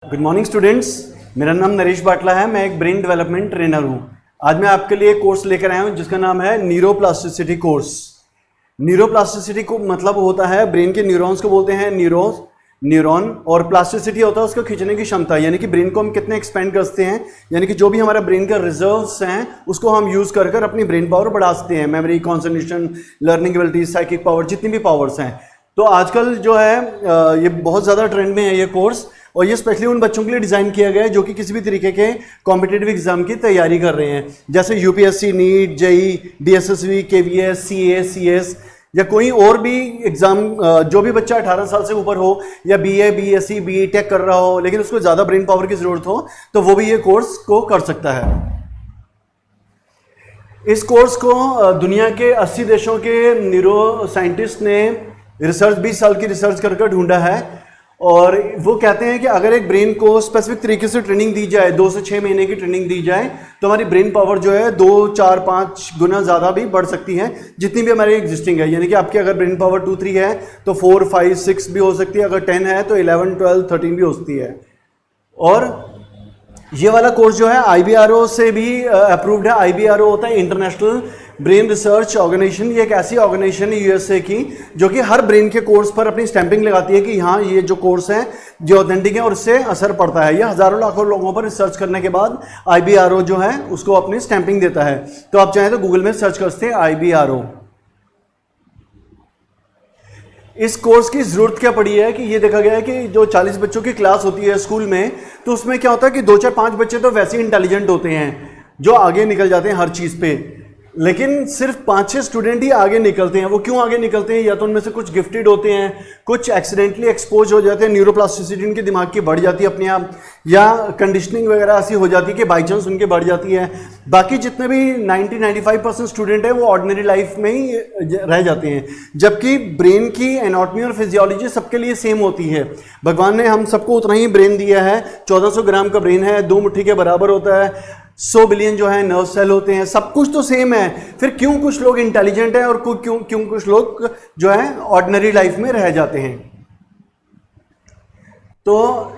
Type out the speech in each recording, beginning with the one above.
Good morning students, मेरा नाम नरेश बाटला है। मैं एक ब्रेन डेवलपमेंट ट्रेनर हूँ। आज मैं आपके लिए एक कोर्स लेकर आया हूँ जिसका नाम है न्यूरोप्लास्टिसिटी कोर्स। न्यूरोप्लास्टिसिटी को मतलब होता है ब्रेन के न्यूरॉन्स को बोलते हैं न्यूरॉन, और प्लास्टिसिटी होता है उसको खींचने की क्षमता, यानी कि ब्रेन को हम कितने एक्सपेंड करते हैं, यानी कि जो भी हमारा ब्रेन का रिजर्व्स हैं उसको हम यूज़ कर कर अपनी ब्रेन पावर बढ़ा सकते हैं। Memory, concentration, learning ability, psychic power, जितनी भी पावर्स हैं। तो आजकल जो है ये बहुत ज़्यादा ट्रेंड में है ये कोर्स, और ये स्पेशली उन बच्चों के लिए डिज़ाइन किया गया है जो कि किसी भी तरीके के कॉम्पिटिटिव एग्जाम की तैयारी कर रहे हैं, जैसे UPSC, NEET, JEE, DSSB, KVS, CA, CS या कोई और भी एग्जाम। जो भी बच्चा 18 साल से ऊपर हो या बीए, बीएससी, बीई टेक कर रहा हो लेकिन उसको ज़्यादा ब्रेन पावर की ज़रूरत हो तो वो भी ये कोर्स को कर सकता है। इस कोर्स को दुनिया के 80 देशों के न्यूरो साइंटिस्ट ने रिसर्च 20 साल की रिसर्च कर ढूंढा है, और वो कहते हैं कि अगर एक ब्रेन को स्पेसिफिक तरीके से ट्रेनिंग दी जाए, 2 से 6 महीने की ट्रेनिंग दी जाए, तो हमारी ब्रेन पावर जो है 2, 4, 5 गुना ज़्यादा भी बढ़ सकती है जितनी भी हमारी एग्जिस्टिंग है। यानी कि आपकी अगर ब्रेन पावर 2, 3 है तो 4, 5, 6 भी हो सकती है, अगर 10 है तो 11, 12, 13 भी हो सकती है। और ये वाला कोर्स जो है IBRO से भी अप्रूव्ड है। IBRO होता है इंटरनेशनल ब्रेन रिसर्च ऑर्गेनाइजेशन। ये एक ऐसी ऑर्गेनाइजेशन है USA की जो कि हर ब्रेन के कोर्स पर अपनी स्टैंपिंग लगाती है कि हाँ ये जो कोर्स है जो ऑथेंटिक है और इससे असर पड़ता है। ये हज़ारों लाखों लोगों पर रिसर्च करने के बाद IBRO जो है उसको अपनी स्टैंपिंग देता है। तो आप चाहें तो गूगल में सर्च कर सकते हैं IBRO। इस कोर्स की ज़रूरत क्या पड़ी है कि ये देखा गया है कि जो 40 बच्चों की क्लास होती है स्कूल में, तो उसमें क्या होता है कि 2, 4, 5 बच्चे तो वैसे ही इंटेलिजेंट होते हैं जो आगे निकल जाते हैं हर चीज़ पे, लेकिन सिर्फ 5-6 स्टूडेंट ही आगे निकलते हैं। वो क्यों आगे निकलते हैं? या तो उनमें से कुछ गिफ्टेड होते हैं, कुछ एक्सीडेंटली एक्सपोज हो जाते हैं, न्यूरोप्लास्टिसिटी उनके दिमाग की बढ़ जाती है अपने आप, या कंडीशनिंग वगैरह ऐसी हो जाती है कि बाई चांस उनकी बढ़ जाती है। बाकी जितने भी 90-95% स्टूडेंट हैं वो ऑर्डिनरी लाइफ में ही रह जाते हैं, जबकि ब्रेन की एनाटॉमी और फिजियोलॉजी सबके लिए सेम होती है। भगवान ने हम सबको उतना ही ब्रेन दिया है। 1400 ग्राम का ब्रेन है, 2 मुट्ठी के बराबर होता है। 100 बिलियन जो है नर्व सेल होते हैं, सब कुछ तो सेम है। फिर क्यों कुछ लोग इंटेलिजेंट हैं और क्यों कुछ लोग जो है ऑर्डिनरी लाइफ में रह जाते हैं? तो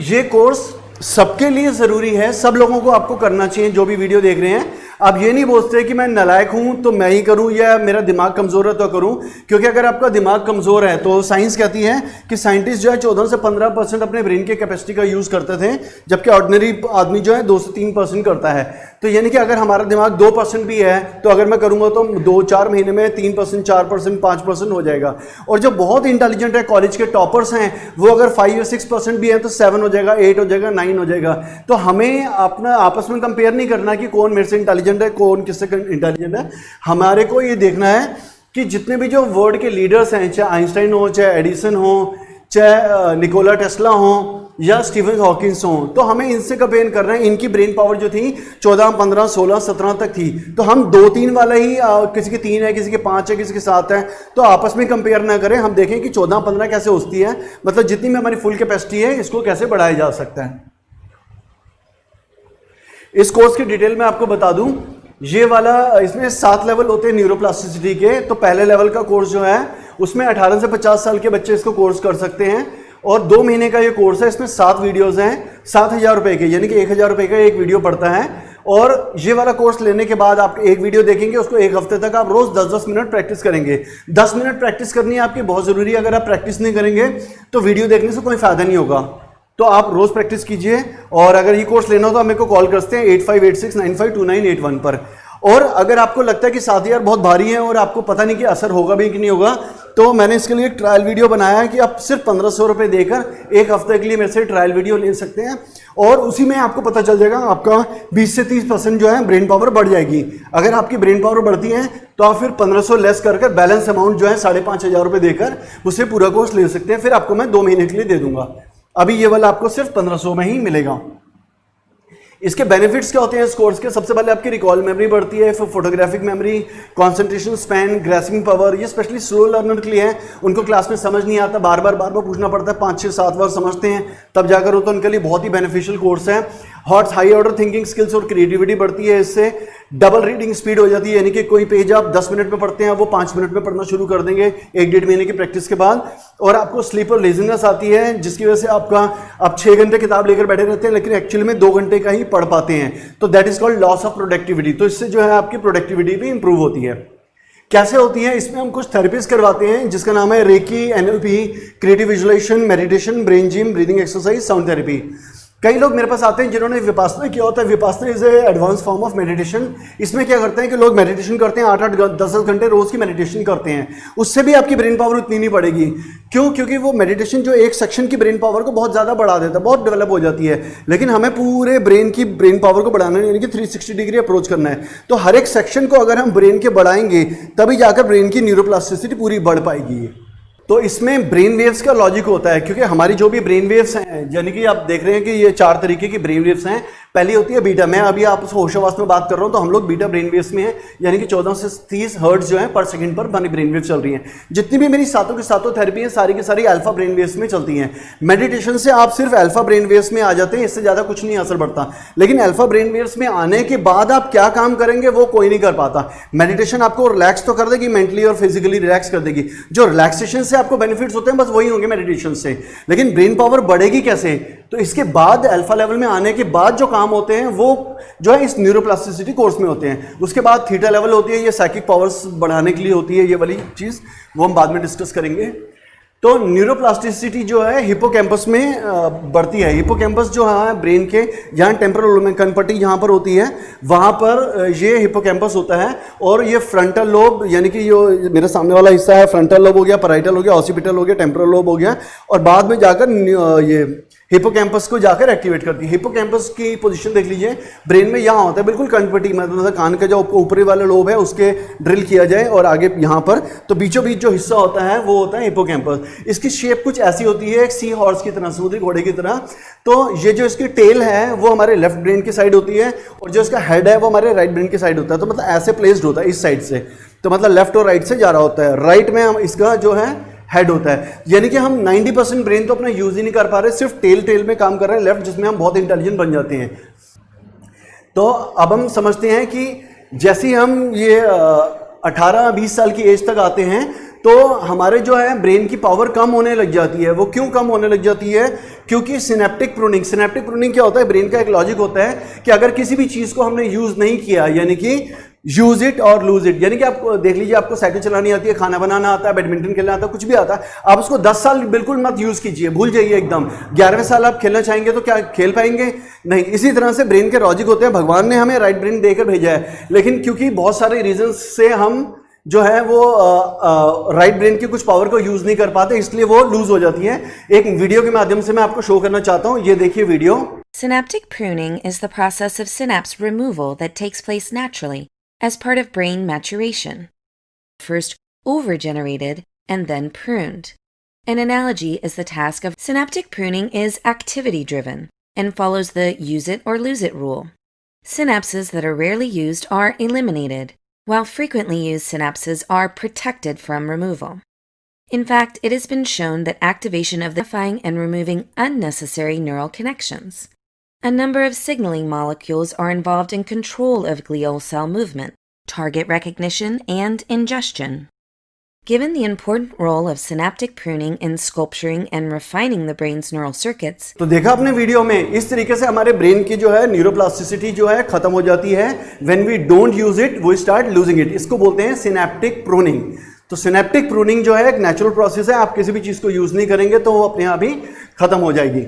ये कोर्स सबके लिए ज़रूरी है, सब लोगों को आपको करना चाहिए जो भी वीडियो देख रहे हैं। आप ये नहीं बोलते कि मैं नालायक हूं तो मैं ही करूं या मेरा दिमाग कमज़ोर है तो करूं, क्योंकि अगर आपका दिमाग कमज़ोर है तो साइंस कहती है कि साइंटिस्ट जो है 14 से 15% अपने ब्रेन के कैपेसिटी का यूज़ करते थे, जबकि ऑर्डिनरी आदमी जो है 2 से 3% करता है। तो यानी कि अगर हमारा दिमाग 2% भी है तो अगर मैं करूँगा तो 2-4 महीने में 3%, 4%, 5% हो जाएगा। और जो बहुत इंटेलिजेंट है, कॉलेज के टॉपर्स हैं, वो अगर 5 या 6% भी है तो 7 हो जाएगा, 8 हो जाएगा, 9 हो जाएगा। तो हमें अपना आपस में कंपेयर नहीं करना कि कौन मेरे से इंटेलिजेंट है, कौन किससे इंटेलिजेंट है। हमारे को ये देखना है कि जितने भी जो वर्ल्ड के लीडर्स हैं, चाहे आइंस्टाइन हो, चाहे एडिसन हो, चाहे निकोला टेस्ला हो या स्टीफन हॉकिंस हो, तो हमें इनसे कंपेयर कर रहे हैं। इनकी ब्रेन पावर जो थी 14, 15, 16, 17 तक थी, तो हम 2-3 वाला ही, किसी के 3 है, किसी के 5 है, किसी के 7 है, तो आपस में कंपेयर ना करें। हम देखें कि 14-15 कैसे होती है, मतलब जितनी में हमारी फुल कैपेसिटी है इसको कैसे बढ़ाया जा सकता है। इस कोर्स की डिटेल में आपको बता दूं, ये वाला, इसमें 7 लेवल होते हैं न्यूरोप्लास्टिसिटी के। तो पहले लेवल का कोर्स जो है उसमें 18 से 50 साल के बच्चे इसको कोर्स कर सकते हैं, और 2 महीने का ये कोर्स है। इसमें 7 वीडियोस हैं, 7000 रुपए के, यानी कि 1000 रुपए का एक वीडियो पड़ता है। और ये वाला कोर्स लेने के बाद आप एक वीडियो देखेंगे, उसको 1 हफ्ते तक आप रोज 10-10 मिनट प्रैक्टिस करेंगे। 10 मिनट प्रैक्टिस करनी है आपकी, बहुत जरूरी है। अगर आप प्रैक्टिस नहीं करेंगे तो वीडियो देखने से कोई फायदा नहीं होगा। तो आप रोज प्रैक्टिस कीजिए, और अगर ये कोर्स लेना हो तो आप मेरे को कॉल कर सकते हैं 8586952981 पर। और अगर आपको लगता है कि 7000 बहुत भारी है और आपको पता नहीं कि असर होगा भी कि नहीं होगा, तो मैंने इसके लिए एक ट्रायल वीडियो बनाया है कि आप सिर्फ 1500 रुपये देकर 1 हफ्ते के लिए मेरे से ट्रायल वीडियो ले सकते हैं, और उसी में आपको पता चल जाएगा आपका 20 से 30% जो है ब्रेन पावर बढ़ जाएगी। अगर आपकी ब्रेन पावर बढ़ती है तो आप फिर 1500 लेस कर बैलेंस अमाउंट जो है 5500 रुपये देकर उससे पूरा कोर्स ले सकते हैं। फिर आपको मैं 2 महीने के लिए दे दूंगा। अभी ये वाला आपको सिर्फ 1500 में ही मिलेगा। इसके बेनिफिट्स क्या होते हैं इस कोर्स के? सबसे पहले आपकी रिकॉल मेमोरी बढ़ती है, फिर photographic memory, concentration span, grasping power. ये स्पेशली स्लो लर्नर के लिए है, उनको क्लास में समझ नहीं आता, बार बार पूछना पड़ता है, 5-6-7 बार समझते हैं तब जाकर हो, तो उनके लिए बहुत ही बेनिफिशियल कोर्स है। Hots high order thinking skills और क्रिएटिविटी बढ़ती है इससे। डबल रीडिंग स्पीड हो जाती है, यानी कि कोई पेज आप 10 मिनट में पढ़ते हैं वो 5 मिनट में पढ़ना शुरू कर देंगे 1-1.5 महीने की प्रैक्टिस के बाद। और आपको स्लीप और लेजीनेस आती है, जिसकी वजह से आप 6 घंटे किताब लेकर बैठे रहते हैं लेकिन एक्चुअली में 2 घंटे का ही पढ़ पाते हैं, तो that is called loss of productivity. तो इससे जो है आपकी प्रोडक्टिविटी भी इंप्रूव होती है। कैसे होती है, इसमें हम कुछ थेरेपीज करवाते हैं जिसका नाम है reiki, NLP, creative visualisation, meditation, brain gym, breathing exercise, sound therapy. कई लोग मेरे पास आते हैं जिन्होंने विपासना किया होता है। Vipassana is a advance form of meditation. इसमें क्या करते हैं कि लोग मेडिटेशन करते हैं, 8-8 10-10 घंटे रोज की मेडिटेशन करते हैं। उससे भी आपकी ब्रेन पावर उतनी नहीं बढ़ेगी। क्यों? क्योंकि वो मेडिटेशन जो एक सेक्शन की ब्रेन पावर को बहुत ज़्यादा बढ़ा देता है, बहुत डेवलप हो जाती है। लेकिन हमें पूरे ब्रेन की ब्रेन पावर को बढ़ाना है, यानी कि 360 डिग्री अप्रोच करना है। तो हर एक सेक्शन को अगर हम ब्रेन के बढ़ाएंगे तभी जाकर ब्रेन की न्यूरोप्लास्टिसिटी पूरी बढ़ पाएगी। तो इसमें ब्रेन वेव्स का लॉजिक होता है, क्योंकि हमारी जो भी ब्रेन वेव्स हैं, यानी कि आप देख रहे हैं कि ये 4 तरीके की ब्रेन वेव्स हैं। पहली होती है बीटा। मैं अभी आपसे होशावास में बात कर रहा हूं तो हम लोग बीटा ब्रेन वेव्स में हैं, यानी कि 14 से 30 हर्ट्ज जो है पर सेकंड पर बनी ब्रेन वेव चल रही हैं। जितनी भी मेरी सातों की सातों थेरेपी है सारी की सारी अल्फा ब्रेन वेव्स में चलती हैं। मेडिटेशन से आप सिर्फ अल्फा ब्रेन वेव्स में आ जाते हैं, इससे ज़्यादा कुछ नहीं असर पड़ता। लेकिन अल्फा ब्रेन वेव्स में आने के बाद आप क्या काम करेंगे वो कोई नहीं कर पाता। मेडिटेशन आपको रिलैक्स तो कर देगी, मेंटली और फिजिकली रिलैक्स कर देगी। जो रिलैक्सेशन से आपको बेनिफिट्स होते हैं बस वही होंगे मेडिटेशन से। लेकिन ब्रेन पावर बढ़ेगी कैसे? तो इसके बाद अल्फा लेवल में आने के बाद जो काम होते हैं वो जो है इस न्यूरोप्लास्टिसिटी कोर्स में होते हैं। उसके बाद थीटा लेवल होती है, ये साइकिक पावर्स बढ़ाने के लिए होती है, ये वाली चीज़ वो हम बाद में डिस्कस करेंगे। तो न्यूरोप्लास्टिसिटी जो है हिपोकैम्पस में बढ़ती है। हिपोकैम्पस जो है ब्रेन के जहाँ टेम्पोरल लोब में कनपट्टी जहाँ पर होती है वहाँ पर ये हिपोकैम्पस होता है। और ये फ्रंटल लोब, यानी कि जो मेरे सामने वाला हिस्सा है फ्रंटल लोब हो गया, पैराइटल हो गया, ऑसिपिटल हो गया, टेम्पोरल लोब हो गया, और बाद में जाकर ये हिपोकैम्पस को जाकर एक्टिवेट करती है। हिपोकैम्पस की पोजीशन देख लीजिए, ब्रेन में यहाँ होता है बिल्कुल कनपट्टी, मतलब कान का जो ऊपरी वाला लोब है उसके ड्रिल किया जाए और आगे यहाँ पर, तो बीचों बीच जो हिस्सा होता है वो होता है हिपोकैम्पस। इसकी शेप कुछ ऐसी होती है, एक सी हॉर्स की तरह, समुद्री घोड़े की तरह। तो ये जो इसकी टेल है वो हमारे लेफ्ट ब्रेन की साइड होती है और जो इसका हेड है वो हमारे राइट ब्रेन की साइड होता है। तो मतलब ऐसे प्लेस्ड होता है इस साइड से, तो मतलब लेफ्ट और राइट से जा रहा होता है। राइट में हम इसका जो है हेड होता है, यानी कि हम 90% ब्रेन तो अपना यूज ही नहीं कर पा रहे, सिर्फ टेल में काम कर रहे हैं लेफ्ट, जिसमें हम बहुत इंटेलिजेंट बन जाते हैं। तो अब हम समझते हैं कि जैसे ही हम ये 18-20 साल की एज तक आते हैं तो हमारे जो है ब्रेन की पावर कम होने लग जाती है। वो क्यों कम होने लग जाती है? क्योंकि सिनेप्टिक प्रूनिंग क्या होता है? ब्रेन का एक लॉजिक होता है कि अगर किसी भी चीज़ को हमने यूज़ नहीं किया, यानी कि यूज इट और लूज इट, यानी कि आप देख लीजिए आपको साइकिल चलानी आती है, खाना बनाना आता है, बैडमिंटन खेलना आता है, कुछ भी आता है, आप उसको 10 साल बिल्कुल मत यूज कीजिए, भूल जाइए एकदम। 11वें साल आप खेलना चाहेंगे तो क्या खेल पाएंगे? नहीं। इसी तरह से ब्रेन के लॉजिक होते हैं। भगवान ने हमें राइट ब्रेन देकर भेजा है, लेकिन क्योंकि बहुत सारे रीजन से हम जो है वो राइट ब्रेन की कुछ पावर को यूज नहीं कर पाते, इसलिए वो लूज हो जाती है। एक वीडियो के माध्यम से मैं आपको शो करना चाहता हूं, ये देखिए video. Synaptic pruning is the process of synapse removal that takes place naturally as part of brain maturation. First overgenerated and then pruned. An analogy is the task of synaptic pruning is activity driven and follows the use it or lose it rule. Synapses that are rarely used are eliminated, while frequently used synapses are protected from removal. In fact, it has been shown that activation of identifying and removing unnecessary neural connections. A number of signaling molecules are involved in control of glial cell movement, target recognition, and ingestion. Given the important role of synaptic pruning in sculpturing and refining the brain's neural circuits, तो देखा आपने video में, इस तरीके से हमारे brain की जो है न्यूरोप्लास्टिसिटी जो है खत्म हो जाती है। When we don't use it, we start losing it. इसको बोलते हैं सिनेप्टिक प्रूनिंग। तो सिनेप्टिक प्रूनिंग जो है एक नेचुरल प्रोसेस है, आप किसी भी चीज को यूज नहीं करेंगे तो वो अपने आप ही खत्म हो जाएगी।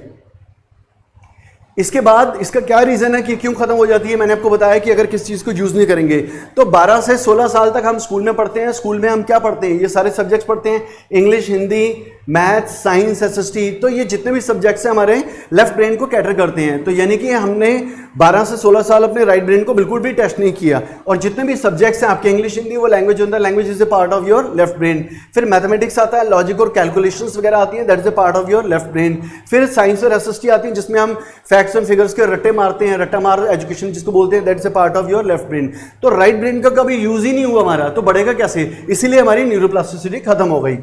इसके बाद इसका क्या रीज़न है कि क्यों खत्म हो जाती है? मैंने आपको बताया कि अगर किसी चीज़ को यूज़ नहीं करेंगे तो 12 से 16 साल तक हम स्कूल में पढ़ते हैं। स्कूल में हम क्या पढ़ते हैं? ये सारे सब्जेक्ट्स पढ़ते हैं, English, Hindi, math, science, SST. तो ये जितने भी सब्जेक्ट्स हैं हमारे लेफ्ट ब्रेन को कैटर करते हैं। तो यानी कि हमने 12 से 16 साल अपने राइट ब्रेन को बिल्कुल भी टेस्ट नहीं किया। और जितने भी सब्जेक्ट्स हैं आपके इंग्लिश, हिंदी, वो लैंग्वेज होता है, language is a part of your left brain. फिर मैथमेटिक्स आता है, लॉजिक और कैलकुलेशंस वगैरह आती हैं, that is a part of your left brain. फिर साइंस और एसएसटी आती है जिसमें हम फैक्ट्स एंड फिगर्स के रट्टे मारते हैं, रट्टा मार एजुकेशन जिसको बोलते हैं, that is a part of your left brain. तो राइट ब्रेन का कभी यूज ही नहीं हुआ हमारा, तो बढ़ेगा कैसे? इसीलिए हमारी न्यूरोप्लास्टिसिटी खत्म हो गई।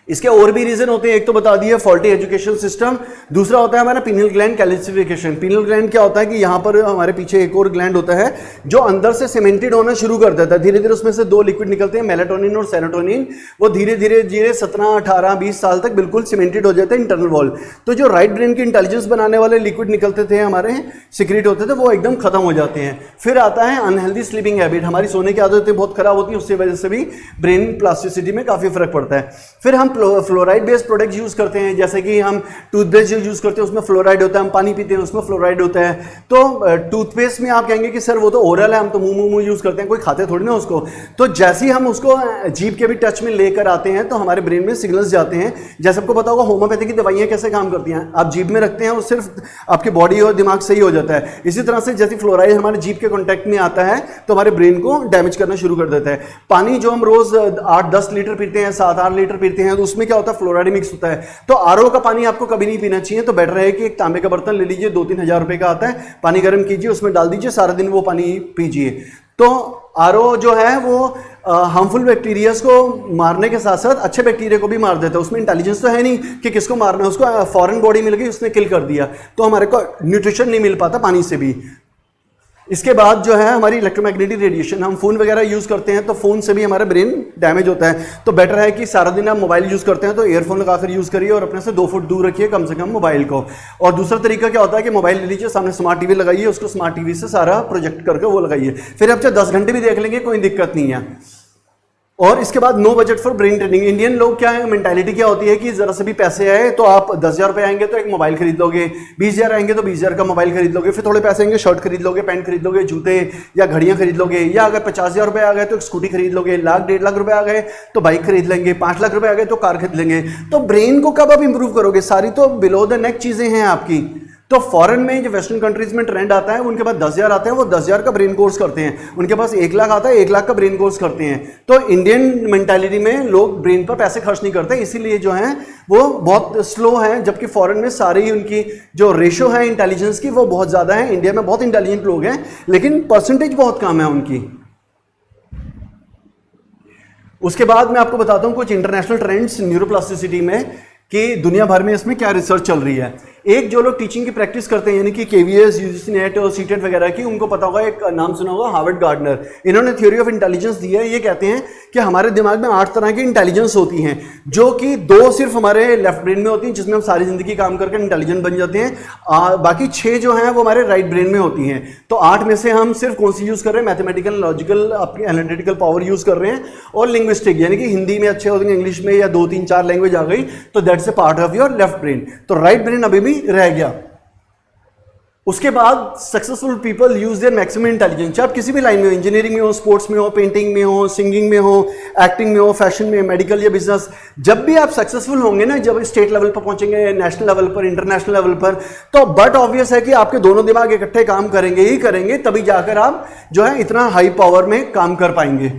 इसके और भी रीजन होते हैं, एक तो बता दिया फॉल्टी एजुकेशन सिस्टम, दूसरा होता है हमारा penal gland calcification. Penal gland क्या होता है कि यहाँ पर हमारे पीछे एक और ग्लैंड होता है जो अंदर से सीमेंटेड होना शुरू कर देता है, धीरे धीरे उसमें से दो लिक्विड निकलते हैं, मेलाटोनिन और सेरोटोनिन, वो धीरे धीरे धीरे 17, 18, 20 साल तक बिल्कुल सीमेंटेड हो जाता है इंटरनल वॉल। तो जो राइट ब्रेन की इंटेलिजेंस बनाने वाले लिक्विड निकलते थे हमारे सीक्रेट होते थे, वो एकदम खत्म हो जाते हैं। फिर आता है अनहेल्दी स्लीपिंग हैबिट, हमारी सोने की आदतें बहुत खराब होती हैं, उसकी वजह से भी ब्रेन प्लास्टिसिटी में काफी फर्क पड़ता है। फिर हम फ्लोराइड बेस्ड प्रोडक्ट यूज करते हैं, जैसे कि हम टूथब्रश यूज करते हैं उसमें फ्लोराइड होता है, हम पानी पीते हैं उसमें फ्लोराइड होता है। तो टूथपेस्ट में आप कहेंगे कि सर वो तो ओरल है, हम तो मुंह यूज करते हैं, कोई खाते थोड़ी ना उसको। तो जैसे ही हम उसको जीभ के भी टच में लेकर आते हैं तो हमारे ब्रेन में सिग्नल्स जाते हैं। जैसे आपको पता होगा होम्योपैथी की दवाइयां कैसे काम करती हैं, आप जीभ में रखते हैं और सिर्फ आपकी बॉडी और दिमाग सही हो जाता है। इसी तरह से जैसे फ्लोराइड हमारे जीभ के कॉन्टैक्ट में आता है तो हमारे ब्रेन को डैमेज करना शुरू कर देता है। पानी जो हम रोज 8-10 लीटर पीते हैं, 7-8 लीटर पीते हैं, तो उसमें क्या होता है फ्लोराइड मिक्स होता है। तो आरओ का पानी आपको कभी नहीं पीना चाहिए, तो बेटर है कि एक तांबे का बर्तन ले लीजिए, 2-3 हज़ार रुपए का आता है, पानी गर्म कीजिए, उसमें डाल दीजिए, सारा दिन वो पानी पीजिए। तो आरओ जो है वो हार्मफुल बैक्टीरियाज को मारने के साथ साथ अच्छे बैक्टीरिया को भी मार देता है। उसमें इंटेलिजेंस तो है नहीं कि किसको मारना है, उसको फॉरेन बॉडी मिल गई, उसने किल कर दिया, तो हमारे को न्यूट्रिशन नहीं मिल पाता पानी से भी। इसके बाद जो है हमारी इलेक्ट्रोमैग्नेटिक रेडिएशन, हम फोन वगैरह यूज करते हैं तो फोन से भी हमारा ब्रेन डैमेज होता है। तो बेटर है कि सारा दिन आप मोबाइल यूज करते हैं तो ईयरफोन लगाकर यूज करिए और अपने से 2 फुट दूर रखिए कम से कम मोबाइल को। और दूसरा तरीका क्या होता है कि मोबाइल ले लीजिए, सामने स्मार्ट टीवी लगाइए, उसको स्मार्ट टीवी से सारा प्रोजेक्ट करके वो लगाइए, फिर आप चाहे 10 घंटे भी देख लेंगे, कोई दिक्कत नहीं है। और इसके बाद no budget for brain training. Indian लोग क्या है, मेंटालिटी क्या होती है कि जरा से भी पैसे आए तो आप 10,000 रुपए आएंगे तो एक मोबाइल खरीद लोगे, 20,000 आएंगे तो 20,000 का मोबाइल खरीद लोगे, फिर थोड़े पैसे आएंगे शर्ट खरीद लोगे, पैंट खरीद लोगे, जूते या घड़ियां खरीद लोगे, या अगर 50,000 रुपए आ गए तो एक स्कूटी खरीद लोगे, 1,00,000-1.5 लाख रुपए आ गए तो बाइक खरीद लेंगे, 5 लाख रुपए आ गए तो कार खरीद लेंगे। तो ब्रेन को कब आप इंप्रूव करोगे, सारी तो बिलो द नेक चीजें हैं आपकी। तो फॉरेन में जो वेस्टर्न कंट्रीज में ट्रेंड आता है, उनके पास 10,000 आते हैं, वो 10,000 का ब्रेन कोर्स करते हैं, उनके पास 1 लाख आता है, 1 लाख का ब्रेन कोर्स करते हैं। तो इंडियन मेंटालिटी में लोग ब्रेन पर पैसे खर्च नहीं करते, इसीलिए जो है वो बहुत स्लो है, जबकि फॉरेन में सारी ही उनकी जो रेशो है इंटेलिजेंस की वो बहुत ज्यादा है। इंडिया में बहुत इंटेलिजेंट लोग हैं लेकिन परसेंटेज बहुत कम है उनकी। उसके बाद मैं आपको बताता हूं कुछ इंटरनेशनल ट्रेंड्स न्यूरोप्लास्टिसिटी में कि दुनिया भर में इसमें क्या रिसर्च चल रही है। एक जो लोग टीचिंग की प्रैक्टिस करते हैं यानी कि केवीएस, यूजीसी नेट और सीटेट वगैरह की, उनको पता होगा, एक नाम सुना होगा हार्वर्ड गार्डनर। इन्होंने थ्योरी ऑफ इंटेलिजेंस दी है। ये कहते हैं कि हमारे दिमाग में 8 तरह की इंटेलिजेंस होती हैं, जो कि 2 सिर्फ हमारे लेफ्ट ब्रेन में होती हैं जिसमें हम सारी जिंदगी काम करके इंटेलिजेंट बन जाते हैं, बाकी 6 जो हैं वो हमारे राइट ब्रेन में होती हैं। तो 8 में से हम सिर्फ कौन सी यूज कर रहे हैं, मैथमेटिकल, लॉजिकल, अपनी एनालिटिकल पावर यूज कर रहे हैं, और लिंग्विस्टिक यानी कि हिंदी में अच्छे होते हैं, इंग्लिश में या 2, 3, 4 लैंग्वेज आ गई तो that's a part of your left brain. तो राइट ब्रेन अभी भी रह गया। उसके बाद successful people use their maximum intelligence. आप किसी भी लाइन में हो, इंजीनियरिंग में हो, स्पोर्ट्स में हो, पेंटिंग में हो, सिंगिंग में हो, एक्टिंग में हो, फैशन में, मेडिकल या बिजनेस, जब भी आप सक्सेसफुल होंगे ना, जब स्टेट लेवल पर पहुंचेंगे, नेशनल लेवल पर, इंटरनेशनल लेवल पर, तो बट ऑब्वियस है कि आपके दोनों दिमाग इकट्ठे काम करेंगे ही करेंगे, तभी जाकर आप जो है इतना हाई पावर में काम कर पाएंगे।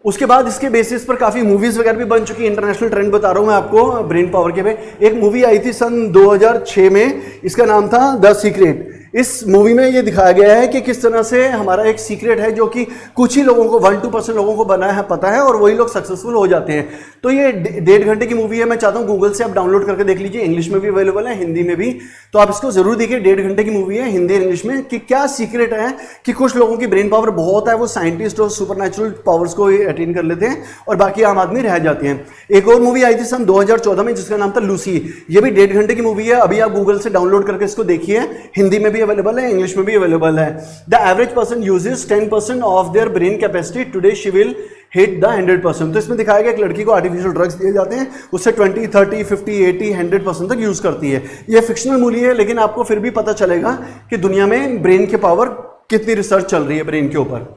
उसके बाद इसके बेसिस पर काफी मूवीज वगैरह भी बन चुकी है। इंटरनेशनल ट्रेंड बता रहा हूं मैं आपको ब्रेन पावर के पे। एक मूवी आई थी सन 2006 में, इसका नाम था द सीक्रेट। इस मूवी में ये दिखाया गया है कि किस तरह से हमारा एक सीक्रेट है जो कि कुछ ही लोगों को, 1-2% लोगों को बना है, पता है, और वही लोग सक्सेसफुल हो जाते हैं। तो ये 1.5 घंटे की मूवी है। मैं चाहता हूँ गूगल से आप डाउनलोड करके देख लीजिए, इंग्लिश में भी अवेलेबल है, हिंदी में भी। तो आप इसको जरूर देखिए, 1.5 घंटे की मूवी है, हिंदी और इंग्लिश में, कि क्या सीक्रेट है कि कुछ लोगों की ब्रेन पावर बहुत है, वो साइंटिस्ट और सुपरनैचुरल पावर्स को अटेन कर लेते हैं और बाकी आम आदमी रह जाते हैं। एक और मूवी आई थी सन 2014 में जिसका नाम था लूसी। ये भी 1.5 घंटे की मूवी है। अभी आप गूगल से डाउनलोड करके इसको देखिए, हिंदी में भी अवेलेबल है, इंग्लिश में भी अवेलेबल है। The average person uses 10% of their brain capacity, today she will hit the 100%। तो इसमें दिखाया गया कि लड़की को आर्टिफिशियल ड्रग्स दिए जाते हैं, उससे 20, 30, 50, 80, 100% तक यूज करती है। ये फिक्शनल मूवी है लेकिन आपको फिर भी पता चलेगा कि दुनिया में ब्रेन के पावर कितनी रिसर्च चल रही है ब्रेन के ऊपर।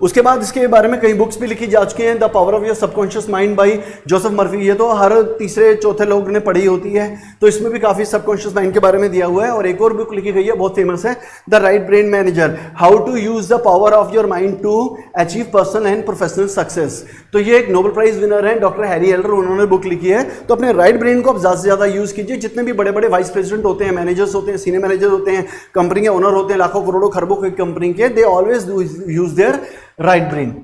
उसके बाद इसके बारे में कई बुक्स भी लिखी जा चुकी हैं। The power of your subconscious mind bye Joseph Murphy. ये तो हर तीसरे चौथे लोग ने पढ़ी होती है, तो इसमें भी काफी सबकॉन्शियस माइंड के बारे में दिया हुआ है। और एक और बुक लिखी गई है, बहुत फेमस है, the right brain manager, how to use the power of your mind to achieve personal and professional success. तो ये एक नोबेल प्राइज विनर है डॉक्टर हैरी एल्डर, उन्होंने बुक लिखी है। तो अपने राइट ब्रेन को आप ज्यादा से ज्यादा यूज कीजिए। जितने भी बड़े बड़े वाइस प्रेसिडेंट होते हैं, मैनेजर्स होते हैं, सीनियर मैनेजर होते हैं, कंपनी के ओनर होते हैं, लाखों करोड़ों खरबों की कंपनी के, they always use their right brain.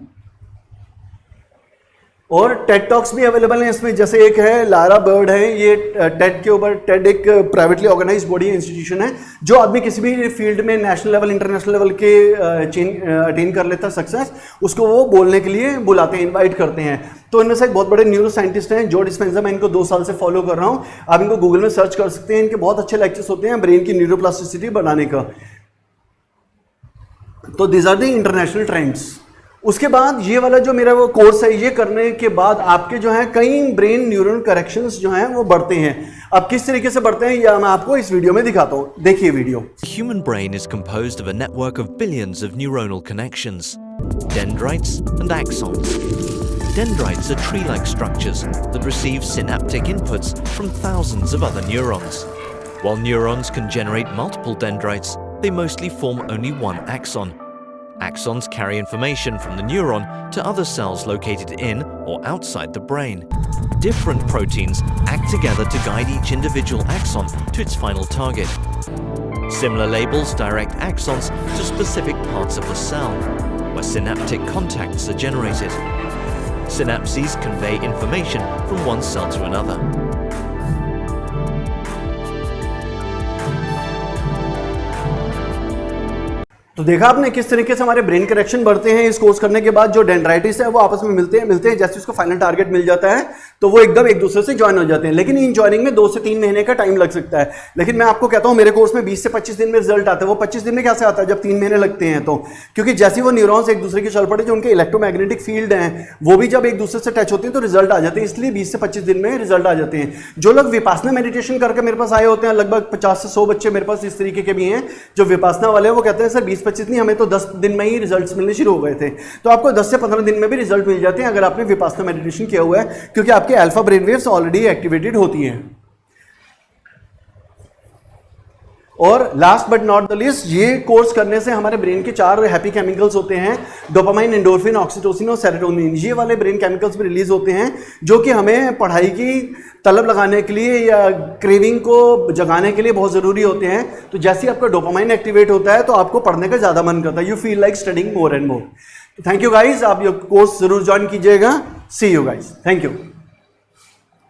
और टेड टॉक्स भी अवेलेबल हैं इसमें, जैसे एक है लारा बर्ड है, ये टेड के ऊपर, टेड एक प्राइवेटली ऑर्गेनाइज बॉडी इंस्टीट्यूशन है, जो आदमी किसी भी फील्ड में नेशनल लेवल इंटरनेशनल लेवल के अटेन कर लेता सक्सेस, उसको वो बोलने के लिए बुलाते हैं, इनवाइट करते हैं। तो इनमें से एक बहुत बड़े न्यूरो साइंटिस्ट हैं जो डिस्पेंसर, मैं इनको 2 साल से फॉलो कर रहा हूँ, आप इनको गूगल में सर्च कर सकते हैं, इनके बहुत अच्छे लेक्चर्स होते हैं ब्रेन की न्यूरोप्लास्टिसिटी बढ़ाने का। तो this are the international trends. उसके बाद ये वाला जो मेरा वो कोर्स है, ये करने के बाद आपके जो है कई ब्रेन न्यूरल करेक्शंस जो हैं वो बढ़ते हैं। अब किस तरीके से बढ़ते हैं यह मैं आपको इस वीडियो में दिखाता हूँ, देखिए video. Human brain is composed of a network of billions of neuronal connections, dendrites and axons. Dendrites are tree-like structures that receive synaptic inputs from thousands of other neurons. While neurons can generate multiple dendrites, they mostly form only one axon. Axons carry information from the neuron to other cells located in or outside the brain. Different proteins act together to guide each individual axon to its final target. Similar labels direct axons to specific parts of the cell, where synaptic contacts are generated. Synapses convey information from one cell to another. तो देखा आपने किस तरीके से हमारे brain correction बढ़ते हैं इस कोर्स करने के बाद। जो डेंड्राइटिस है वो आपस में मिलते हैं जैसे उसको फाइनल टारगेट मिल जाता है तो वो एकदम एक दूसरे से ज्वाइन हो जाते हैं। लेकिन इन ज्वाइनिंग में 2 से 3 महीने का टाइम लग सकता है। लेकिन मैं आपको कहता हूं मेरे कोर्स में 20 से 25 दिन में रिजल्ट आता है। वो 25 दिन में कैसे आता है जब 3 महीने लगते हैं तो, क्योंकि जैसे वो न्यूरॉन्स एक दूसरे के चल पड़े, जो उनके इलेक्ट्रोमैग्नेटिक फील्ड हैं वो भी जब एक दूसरे से टच होते हैं तो रिजल्ट आ जाते हैं। इसलिए 20 से 25 दिन में रिजल्ट आ जाते हैं। जो लोग विपासना मेडिटेशन करके मेरे पास आए होते हैं, लगभग 50 से 100 बच्चे मेरे पास इस तरीके के भी हैं जो विपासना वाले हैं, वो कहते हैं सर 20-25 नहीं, हमें तो 10 दिन में ही रिजल्ट्स मिलने शुरू हो गए थे। तो आपको 10 से 15 दिन में भी रिजल्ट मिल जाते हैं अगर आपने विपासना मेडिटेशन किया हुआ है, क्योंकि आपके alpha brain waves already activated होती हैं। और last but not the list, ये कोर्स करने से हमारे ब्रेन के 4 हैप्पी केमिकल्स होते हैं, डोपामाइन, एंडोर्फिन, ऑक्सीटोसिन और सेरोटोनिन। ये वाले ब्रेन केमिकल्स भी रिलीज होते हैं जो कि हमें पढ़ाई की तलब लगाने के लिए या क्रेविंग को जगाने के लिए बहुत ज़रूरी होते हैं। तो जैसे ही आपका डोपामाइन एक्टिवेट होता है तो आपको पढ़ने का ज़्यादा मन करता है, you feel like studying more and more. Thank you guys, आप ये कोर्स जरूर ज्वाइन कीजिएगा। सी यू गाइज, थैंक यू।